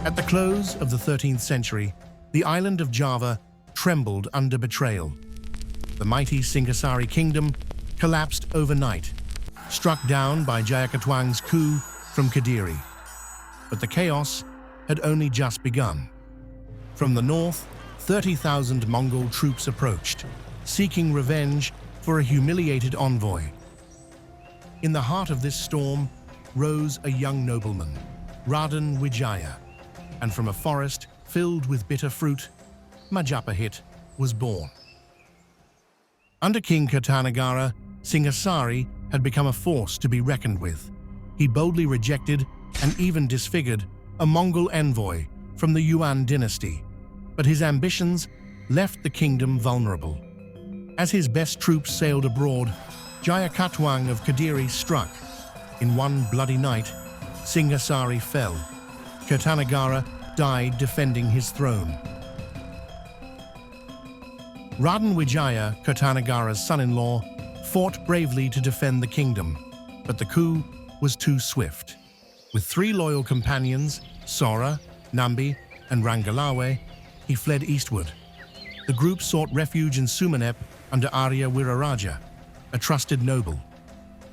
At the close of the 13th century, the island of Java trembled under betrayal. The mighty Singhasari Kingdom collapsed overnight, struck down by Jayakatwang's coup from Kadiri. But the chaos had only just begun. From the north, 30,000 Mongol troops approached, seeking revenge for a humiliated envoy. In the heart of this storm rose a young nobleman, Raden Wijaya, and from a forest filled with bitter fruit, Majapahit was born. Under King Kartanagara, Singhasari had become a force to be reckoned with. He boldly rejected and even disfigured a Mongol envoy from the Yuan dynasty, but his ambitions left the kingdom vulnerable. As his best troops sailed abroad, Jayakatwang of Kadiri struck. In one bloody night, Singhasari fell. Kartanagara died defending his throne. Raden Wijaya, Kartanagara's son-in-law, fought bravely to defend the kingdom, but the coup was too swift. With 3 loyal companions, Sora, Nambi, and Rangalawe, he fled eastward. The group sought refuge in Sumanep under Arya Wiraraja, a trusted noble.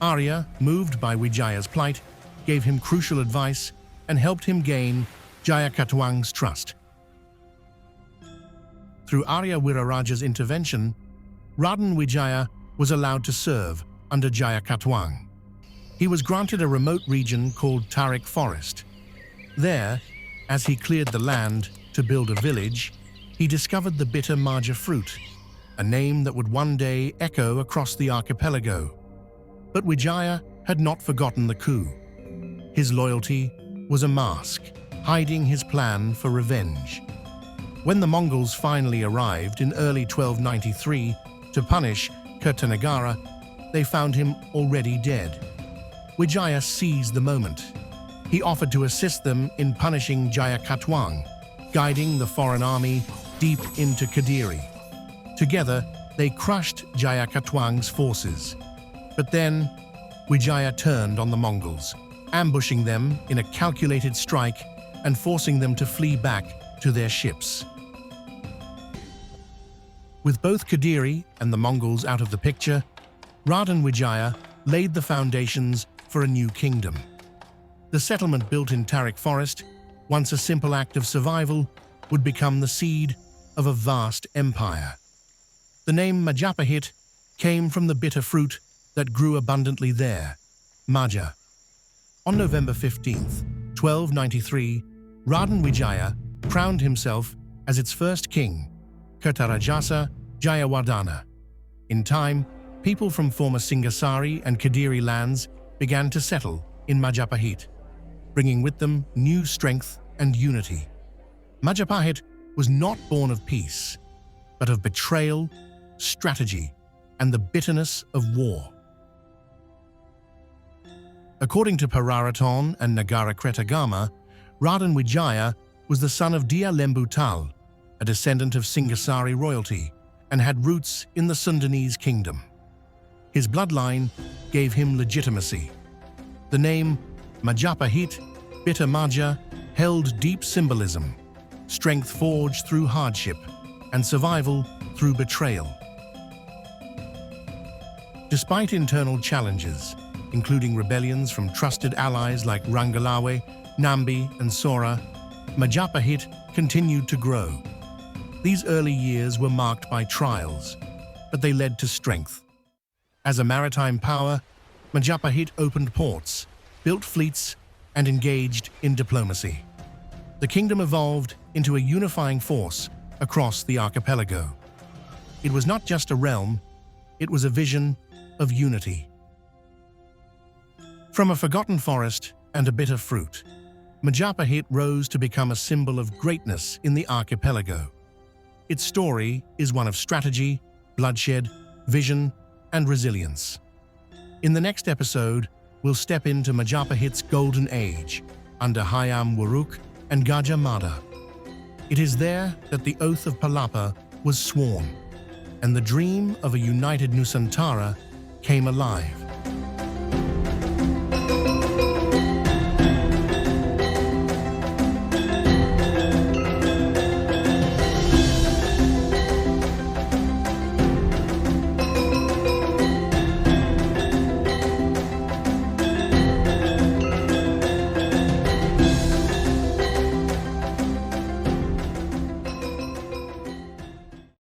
Arya, moved by Wijaya's plight, gave him crucial advice and helped him gain Jayakatwang's trust. Through Arya Wiraraja's intervention, Raden Wijaya was allowed to serve under Jayakatwang. He was granted a remote region called Tarik Forest. There, as he cleared the land to build a village, he discovered the bitter Maja fruit, a name that would one day echo across the archipelago. But Wijaya had not forgotten the coup. His loyalty was a mask, hiding his plan for revenge. When the Mongols finally arrived in early 1293 to punish Kartanagara, they found him already dead. Wijaya seized the moment. He offered to assist them in punishing Jayakatwang, guiding the foreign army deep into Kadiri. Together, they crushed Jayakatwang's forces. But then, Wijaya turned on the Mongols, ambushing them in a calculated strike and forcing them to flee back to their ships. With both Kadiri and the Mongols out of the picture, Raden Wijaya laid the foundations for a new kingdom. The settlement built in Tarik Forest, once a simple act of survival, would become the seed of a vast empire. The name Majapahit came from the bitter fruit that grew abundantly there, Maja. On November 15th, 1293, Raden Wijaya crowned himself as its first king, Kartarajasa Jayawardhana. In time, people from former Singhasari and Kadiri lands began to settle in Majapahit, bringing with them new strength and unity. Majapahit was not born of peace, but of betrayal, strategy, and the bitterness of war. According to Pararaton and Nagarakretagama, Raden Wijaya was the son of Dia Lembu Tal, a descendant of Singhasari royalty, and had roots in the Sundanese kingdom. His bloodline gave him legitimacy. The name Majapahit, bitter Maja, held deep symbolism, strength forged through hardship, and survival through betrayal. Despite internal challenges, including rebellions from trusted allies like Rangalawe, Nambi, and Sora, Majapahit continued to grow. These early years were marked by trials, but they led to strength. As a maritime power, Majapahit opened ports, built fleets, and engaged in diplomacy. The kingdom evolved into a unifying force across the archipelago. It was not just a realm, it was a vision of unity. From a forgotten forest and a bitter fruit, Majapahit rose to become a symbol of greatness in the archipelago. Its story is one of strategy, bloodshed, vision, and resilience. In the next episode, we'll step into Majapahit's golden age under Hayam Wuruk and Gajah Mada. It is there that the oath of Palapa was sworn, and the dream of a united Nusantara came alive.